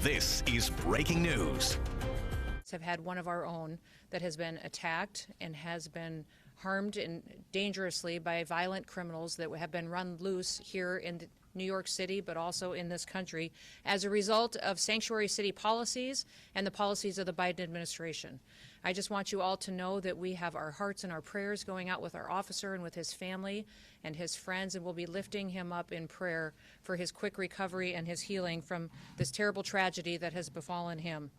This is breaking news. Have had one of our own that has been attacked and has been harmed dangerously by violent criminals that have been run loose here in New York City, but also in this country, as a result of sanctuary city policies and the policies of the Biden administration. I just want you all to know that we have our hearts and our prayers going out with our officer and with his family and his friends, and we'll be lifting him up in prayer for his quick recovery and his healing from this terrible tragedy that has befallen him.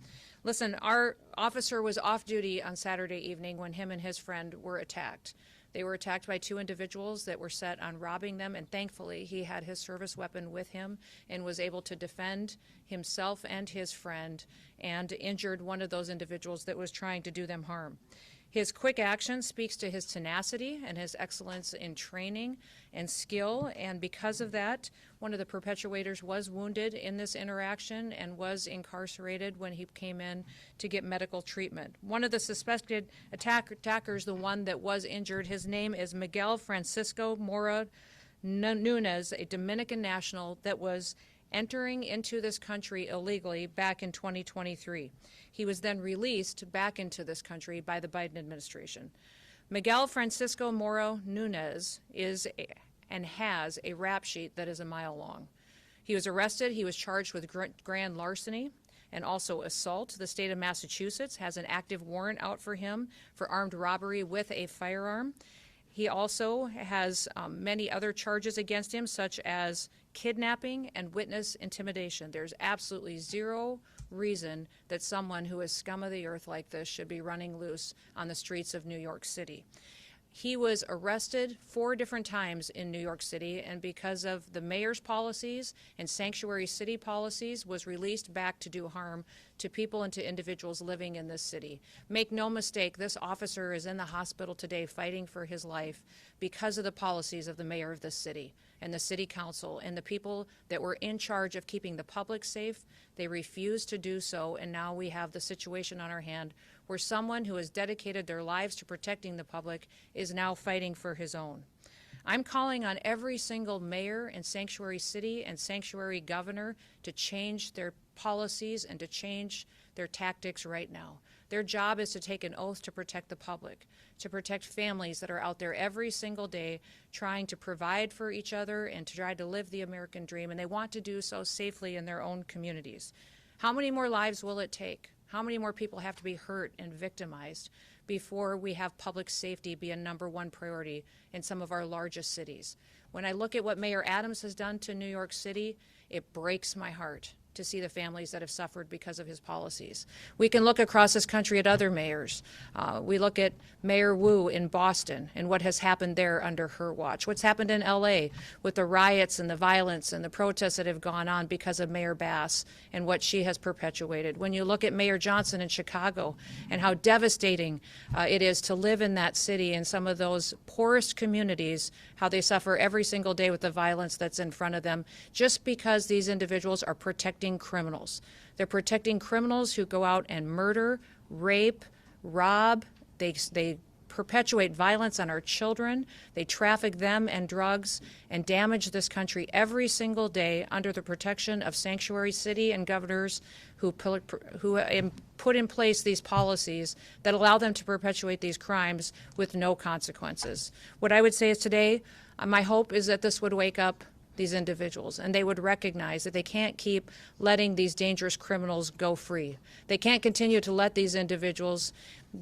Listen, our officer was off duty on Saturday evening when him and his friend were attacked. They were attacked by two individuals that were set on robbing them, and thankfully he had his service weapon with him and was able to defend himself and his friend and injured one of those individuals that was trying to do them harm. His quick action speaks to his tenacity and his excellence in training and skill, and because of that, one of the perpetuators was wounded in this interaction and was incarcerated when he came in to get medical treatment. One of the suspected attackers, the one that was injured, his name is Miguel Francisco Mora Nunez, a Dominican national that was entering into this country illegally back in 2023. He was then released back into this country by the Biden administration. Miguel Francisco Mora Nunez is and has a rap sheet that is a mile long. He was arrested. He was charged with grand larceny and also assault. The state of Massachusetts has an active warrant out for him for armed robbery with a firearm. He also has many other charges against him, such as kidnapping and witness intimidation. There's absolutely zero reason that someone who is scum of the earth like this should be running loose on the streets of New York City. He was arrested 4 different times in New York City, and because of the mayor's policies and sanctuary city policies, was released back to do harm to people and to individuals living in this city. Make no mistake, this officer is in the hospital today fighting for his life because of the policies of the mayor of this city and the city council and the people that were in charge of keeping the public safe. They refused to do so, and now we have the situation on our hand where someone who has dedicated their lives to protecting the public is now fighting for his own. I'm calling on every single mayor and sanctuary city and sanctuary governor to change their policies and to change their tactics right now. Their job is to take an oath to protect the public, to protect families that are out there every single day trying to provide for each other and to try to live the American dream, and they want to do so safely in their own communities. How many more lives will it take? How many more people have to be hurt and victimized before we have public safety be a #1 priority in some of our largest cities? When I look at what Mayor Adams has done to New York City, it breaks my heart to see the families that have suffered because of his policies. We can look across this country at other mayors. We look at Mayor Wu in Boston and what has happened there under her watch. What's happened in LA with the riots and the violence and the protests that have gone on because of Mayor Bass and what she has perpetuated. When you look at Mayor Johnson in Chicago and how devastating it is to live in that city and some of those poorest communities, how they suffer every single day with the violence that's in front of them, just because these individuals are protecting criminals. They're protecting criminals who go out and murder, rape, rob. They perpetuate violence on our children. They traffic them and drugs and damage this country every single day under the protection of sanctuary city and governors who put in place these policies that allow them to perpetuate these crimes with no consequences. What I would say is today, my hope is that this would wake up these individuals, and they would recognize that they can't keep letting these dangerous criminals go free. They can't continue to let these individuals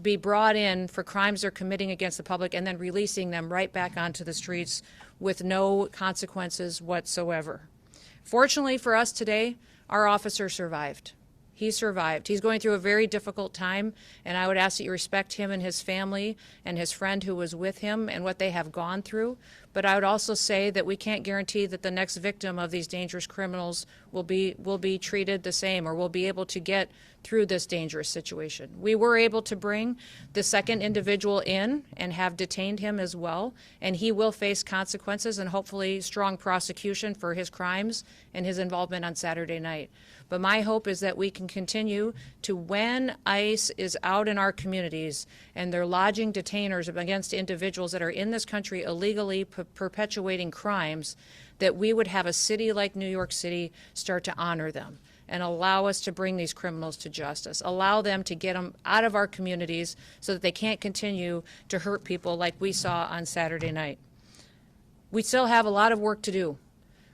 be brought in for crimes they're committing against the public and then releasing them right back onto the streets with no consequences whatsoever. Fortunately for us today, our officer survived. He survived. He's going through a very difficult time, and I would ask that you respect him and his family and his friend who was with him and what they have gone through. But I would also say that we can't guarantee that the next victim of these dangerous criminals will be treated the same or will be able to get through this dangerous situation. We were able to bring the second individual in and have detained him as well, and he will face consequences and hopefully strong prosecution for his crimes and his involvement on Saturday night. But my hope is that we can continue to, when ICE is out in our communities and they're lodging detainers against individuals that are in this country illegally perpetuating crimes, that we would have a city like New York City start to honor them and allow us to bring these criminals to justice. Allow them to get them out of our communities so that they can't continue to hurt people like we saw on Saturday night. We still have a lot of work to do.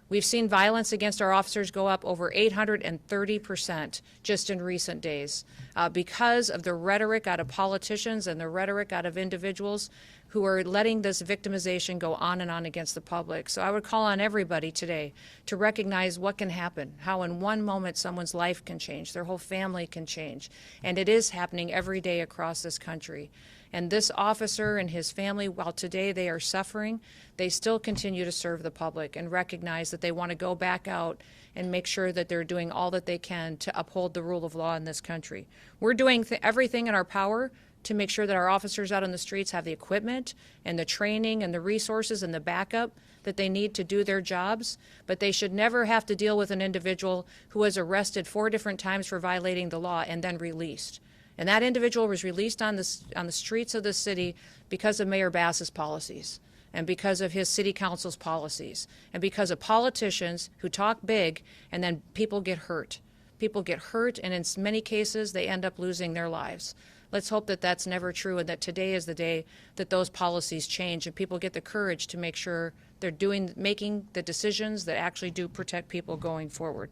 We've seen violence against our officers go up over 830% just in recent days because of the rhetoric out of politicians and the rhetoric out of individuals who are letting this victimization go on and on against the public. So I would call on everybody today to recognize what can happen, how in one moment someone's life can change, their whole family can change, and it is happening every day across this country. And this officer and his family, while today they are suffering, they still continue to serve the public and recognize that they want to go back out and make sure that they're doing all that they can to uphold the rule of law in this country. We're doing everything in our power to make sure that our officers out on the streets have the equipment and the training and the resources and the backup that they need to do their jobs, but they should never have to deal with an individual who was arrested 4 different times for violating the law and then released. And that individual was released on the streets of the city because of Mayor Bass's policies and because of his city council's policies and because of politicians who talk big and then people get hurt. People get hurt, and in many cases they end up losing their lives. Let's hope that that's never true and that today is the day that those policies change and people get the courage to make sure they're making the decisions that actually do protect people going forward.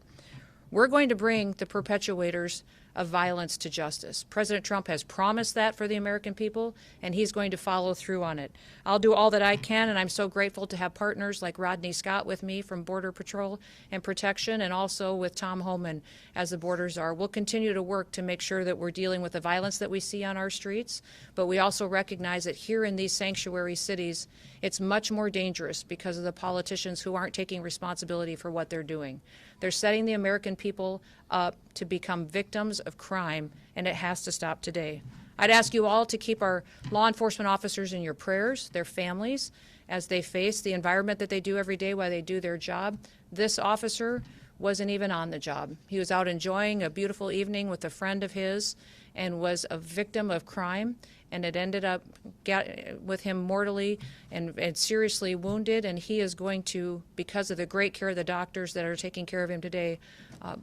We're going to bring the perpetuators of violence to justice. President Trump has promised that for the American people, and he's going to follow through on it. I'll do all that I can, and I'm so grateful to have partners like Rodney Scott with me from Border Patrol and Protection, and also with Tom Homan as the Border Czar. We'll continue to work to make sure that we're dealing with the violence that we see on our streets, but we also recognize that here in these sanctuary cities, it's much more dangerous because of the politicians who aren't taking responsibility for what they're doing. They're setting the American people up to become victims of crime, and it has to stop today. I'd ask you all to keep our law enforcement officers in your prayers, their families, as they face the environment that they do every day while they do their job. This officer wasn't even on the job. He was out enjoying a beautiful evening with a friend of his and was a victim of crime, and it ended up with him mortally and seriously wounded, and he is going to, because of the great care of the doctors that are taking care of him today,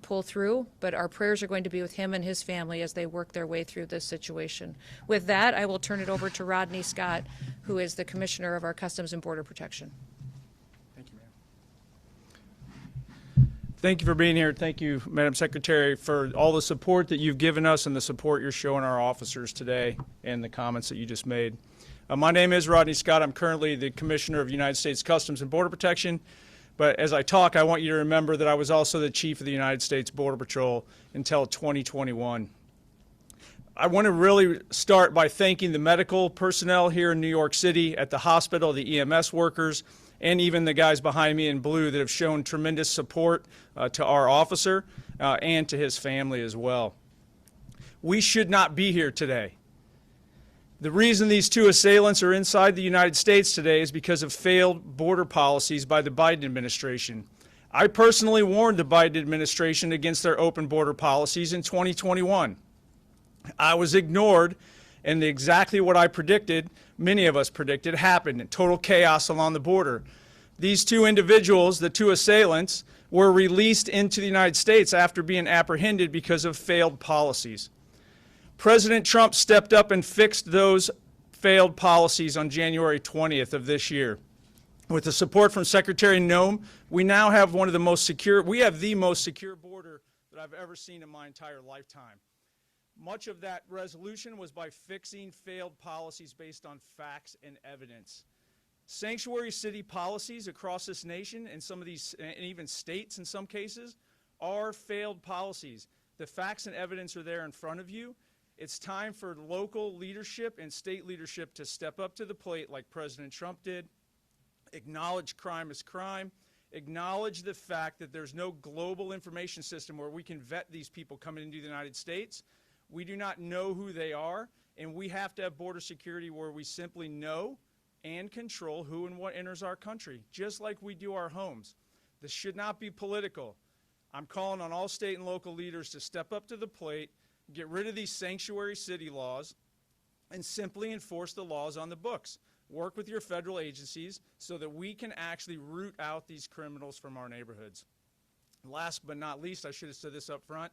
pull through. But our prayers are going to be with him and his family as they work their way through this situation. With that, I will turn it over to Rodney Scott, who is the Commissioner of our Customs and Border Protection. Thank you, ma'am. Thank you for being here. Thank you, Madam Secretary, for all the support that you've given us and the support you're showing our officers today and the comments that you just made. My name is Rodney Scott. I'm currently the Commissioner of United States Customs and Border Protection. But as I talk, I want you to remember that I was also the Chief of the United States Border Patrol until 2021. I want to really start by thanking the medical personnel here in New York City at the hospital, the EMS workers, and even the guys behind me in blue that have shown tremendous support to our officer and to his family as well. We should not be here today. The reason these 2 assailants are inside the United States today is because of failed border policies by the Biden administration. I personally warned the Biden administration against their open border policies in 2021. I was ignored, and exactly what I predicted, many of us predicted, happened. Total chaos along the border. These 2 individuals, the 2 assailants, were released into the United States after being apprehended because of failed policies. President Trump stepped up and fixed those failed policies on January 20th of this year. With the support from Secretary Noem, we now have the most secure border that I've ever seen in my entire lifetime. Much of that resolution was by fixing failed policies based on facts and evidence. Sanctuary city policies across this nation and some of these, and even states in some cases, are failed policies. The facts and evidence are there in front of you. It's time for local leadership and state leadership to step up to the plate like President Trump did, acknowledge crime as crime, acknowledge the fact that there's no global information system where we can vet these people coming into the United States. We do not know who they are, and we have to have border security where we simply know and control who and what enters our country, just like we do our homes. This should not be political. I'm calling on all state and local leaders to step up to the plate, get rid of these sanctuary city laws, and simply enforce the laws on the books. Work with your federal agencies so that we can actually root out these criminals from our neighborhoods. Last but not least, I should have said this up front,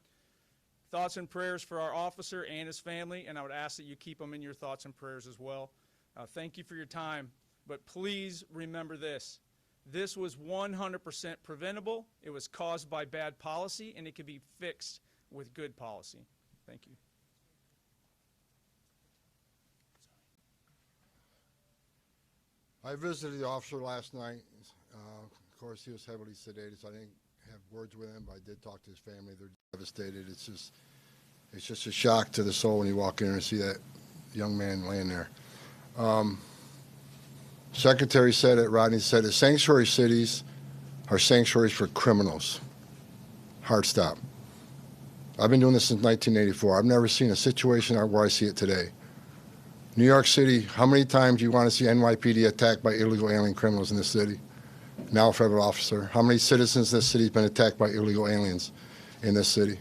thoughts and prayers for our officer and his family, and I would ask that you keep them in your thoughts and prayers as well. Thank you for your time, but please remember this. This was 100% preventable. It was caused by bad policy, and it can be fixed with good policy. Thank you. I visited the officer last night. Of course, he was heavily sedated, so I didn't have words with him, but I did talk to his family. They're devastated. It's just a shock to the soul when you walk in and see that young man laying there. Secretary said it, Rodney said it, sanctuary cities are sanctuaries for criminals. Hard stop. I've been doing this since 1984. I've never seen a situation where I see it today. New York City, how many times do you want to see NYPD attacked by illegal alien criminals in this city? Now a federal officer. How many citizens in this city have been attacked by illegal aliens in this city?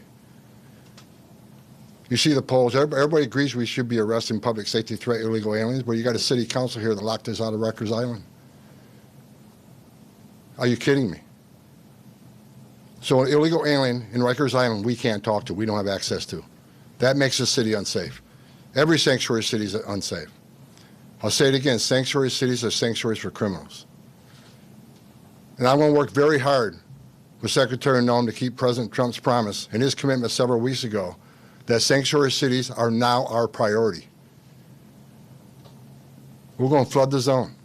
You see the polls. Everybody agrees we should be arresting public safety threat illegal aliens, but you got a city council here that locked us out of Rikers Island. Are you kidding me? So an illegal alien in Rikers Island we can't talk to, we don't have access to. That makes the city unsafe. Every sanctuary city is unsafe. I'll say it again, sanctuary cities are sanctuaries for criminals. And I'm going to work very hard with Secretary Noem to keep President Trump's promise and his commitment several weeks ago that sanctuary cities are now our priority. We're going to flood the zone.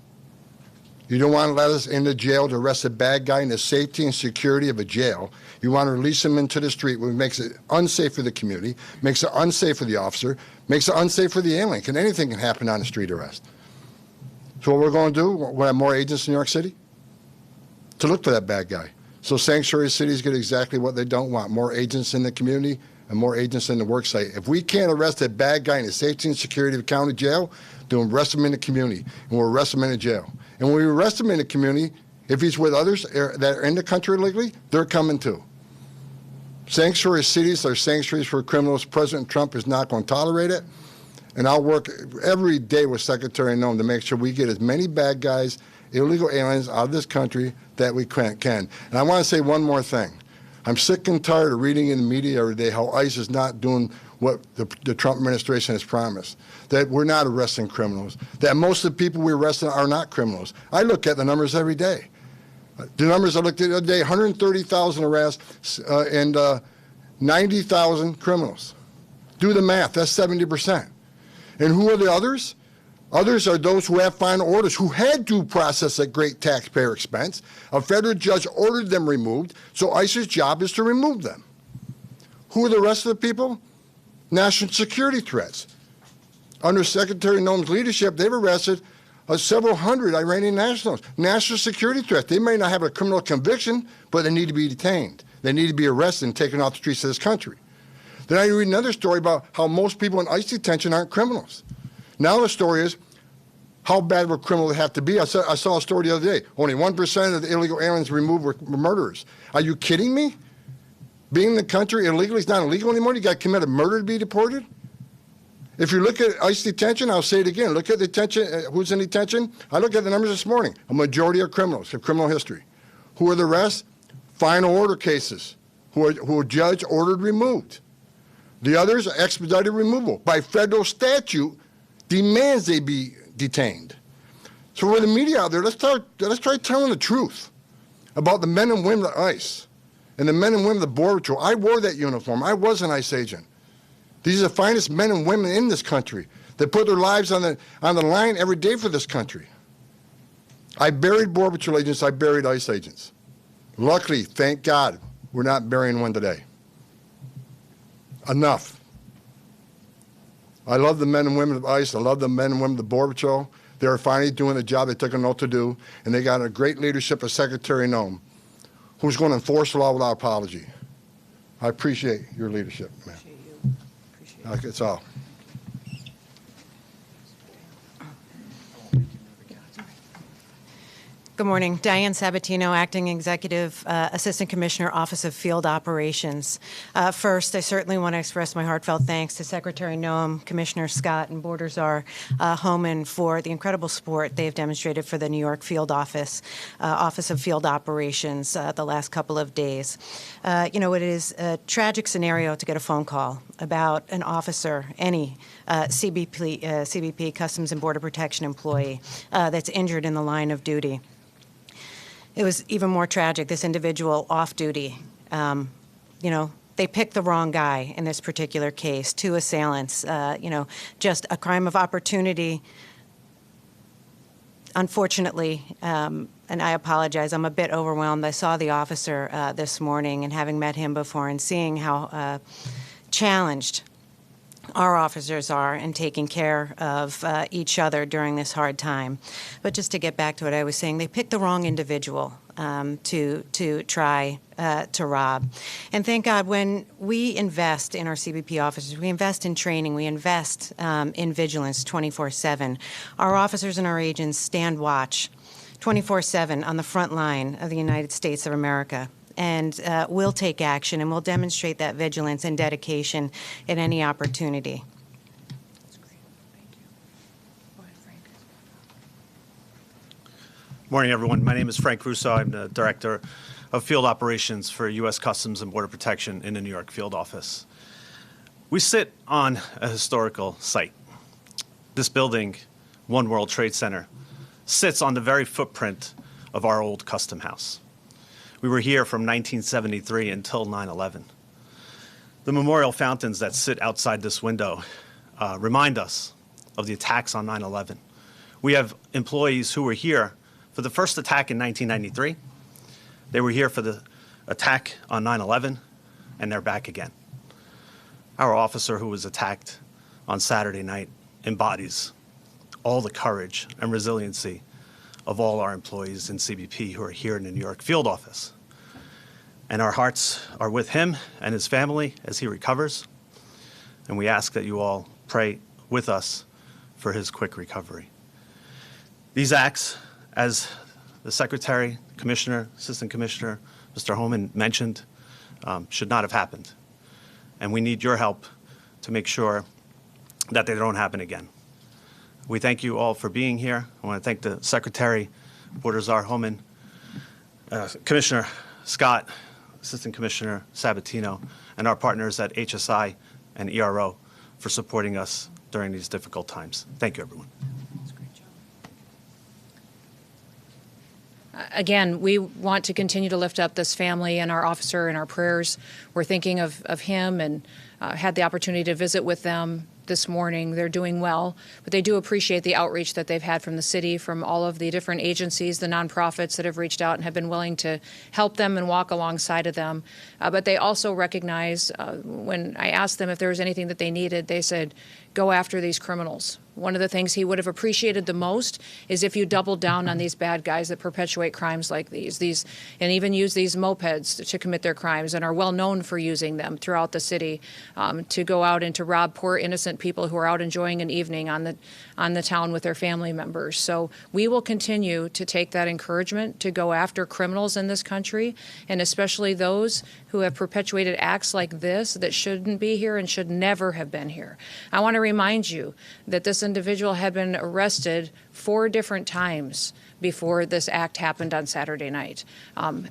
You don't want to let us into jail to arrest a bad guy in the safety and security of a jail. You want to release him into the street, which makes it unsafe for the community, makes it unsafe for the officer, makes it unsafe for the alien. Anything can happen on a street arrest. So what we're going to do, we'll have more agents in New York City to look for that bad guy. So sanctuary cities get exactly what they don't want, more agents in the community and more agents in the work site. If we can't arrest a bad guy in the safety and security of a county jail, then we'll arrest him in the community, and we'll arrest him in a jail. And when we arrest him in the community, if he's with others that are in the country illegally, they're coming too. Sanctuary cities are sanctuaries for criminals. President Trump is not going to tolerate it. And I'll work every day with Secretary Noem to make sure we get as many bad guys, illegal aliens out of this country that we can. And I want to say one more thing. I'm sick and tired of reading in the media every day how ICE is not doing what the Trump administration has promised, that we're not arresting criminals, that most of the people we arrest are not criminals. I look at the numbers every day. The numbers I looked at the other day, 130,000 arrests and 90,000 criminals. Do the math, that's 70%. And who are the others? Others are those who have final orders, who had due process at great taxpayer expense. A federal judge ordered them removed, so ICE's job is to remove them. Who are the rest of the people? National security threats. Under Secretary Noem's leadership, they've arrested several hundred Iranian nationals. National security threats. They may not have a criminal conviction, but they need to be detained. They need to be arrested and taken off the streets of this country. Then I read another story about how most people in ICE detention aren't criminals. Now the story is, how bad of a criminal they have to be. I saw a story the other day. Only 1% of the illegal aliens removed were murderers. Are you kidding me? Being in the country illegally is not illegal anymore? You got to commit a murder to be deported? If you look at ICE detention, I'll say it again. Look at detention. Who's in detention? I looked at the numbers this morning. A majority are criminals, have criminal history. Who are the rest? Final order cases, who are judge ordered removed. The others are expedited removal. By federal statute, demands they be detained. So for the media out there, let's try telling the truth about the men and women of ICE and the men and women of the Border Patrol. I wore that uniform. I was an ICE agent. These are the finest men and women in this country that put their lives on the line every day for this country. I buried Border Patrol agents. I buried ICE agents. Luckily, thank God, we're not burying one today. Enough. I love the men and women of ICE. I love the men and women of the Border Patrol. They're finally doing the job they took an oath to do, and they got a great leadership of Secretary Noem, who's going to enforce the law without apology. I appreciate your leadership, man. Appreciate you. Appreciate it. That's all. Good morning. Diane Sabatino, Acting Executive Assistant Commissioner, Office of Field Operations. First, I certainly want to express my heartfelt thanks to Secretary Noem, Commissioner Scott, and Border Czar Homan for the incredible support they've demonstrated for the New York Field Office of Field Operations the last couple of days. It is a tragic scenario to get a phone call about an officer, any CBP, Customs and Border Protection employee, that's injured in the line of duty. It was even more tragic, this individual off duty. They picked the wrong guy in this particular case, two assailants, just a crime of opportunity. Unfortunately, and I apologize, I'm a bit overwhelmed. I saw the officer this morning, and having met him before and seeing how challenged our officers are in taking care of each other during this hard time. But just to get back to what I was saying, they picked the wrong individual to try to rob. And thank God, when we invest in our CBP officers, we invest in training, we invest in vigilance 24/7. Our officers and our agents stand watch 24/7 on the front line of the United States of America. And we'll take action, and we'll demonstrate that vigilance and dedication at any opportunity. That's great. Thank you. Go ahead, Frank. Morning, everyone. My name is Frank Russo. I'm the Director of Field Operations for U.S. Customs and Border Protection in the New York Field Office. We sit on a historical site. This building, One World Trade Center, sits on the very footprint of our old custom house. We were here from 1973 until 9/11. The memorial fountains that sit outside this window remind us of the attacks on 9/11. We have employees who were here for the first attack in 1993. They were here for the attack on 9/11, and they're back again. Our officer who was attacked on Saturday night embodies all the courage and resiliency of all our employees in CBP who are here in the New York Field Office. And our hearts are with him and his family as he recovers. And we ask that you all pray with us for his quick recovery. These acts, as the Secretary, Commissioner, Assistant Commissioner, Mr. Homan mentioned, should not have happened. And we need your help to make sure that they don't happen again. We thank you all for being here. I want to thank the Secretary, Border Czar Homan, Commissioner Scott, Assistant Commissioner Sabatino, and our partners at HSI and ERO for supporting us during these difficult times. Thank you, everyone. That's a great job. Again, we want to continue to lift up this family and our officer in our prayers. We're thinking of him and had the opportunity to visit with them this morning. They're doing well, but they do appreciate the outreach that they've had from the city, from all of the different agencies, the nonprofits that have reached out and have been willing to help them and walk alongside of them. But they also recognize, when I asked them if there was anything that they needed, they said, go after these criminals. One of the things he would have appreciated the most is if you doubled down on these bad guys that perpetuate crimes like these and even use these mopeds to commit their crimes and are well known for using them throughout the city to go out and to rob poor innocent people who are out enjoying an evening on the town with their family members. So we will continue to take that encouragement to go after criminals in this country, and especially those who have perpetuated acts like this that shouldn't be here and should never have been here. I want to remind you that this individual had been arrested 4 different times before this act happened on Saturday night.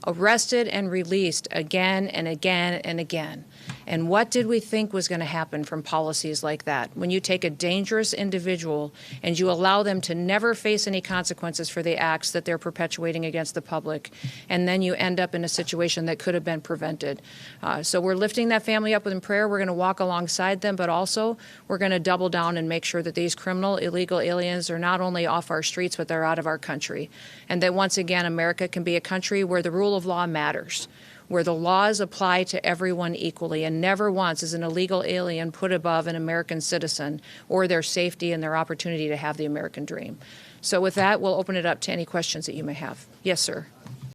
Arrested and released again and again and again. And what did we think was going to happen from policies like that? When you take a dangerous individual and you allow them to never face any consequences for the acts that they're perpetuating against the public, and then you end up in a situation that could have been prevented. So we're lifting that family up in prayer. We're going to walk alongside them, but also we're going to double down and make sure that these criminal, illegal aliens are not only off our streets, but they're out of our country. And that once again, America can be a country where the rule of law matters, where the laws apply to everyone equally, and never once is an illegal alien put above an American citizen or their safety and their opportunity to have the American dream. So with that, we'll open it up to any questions that you may have. Yes, sir.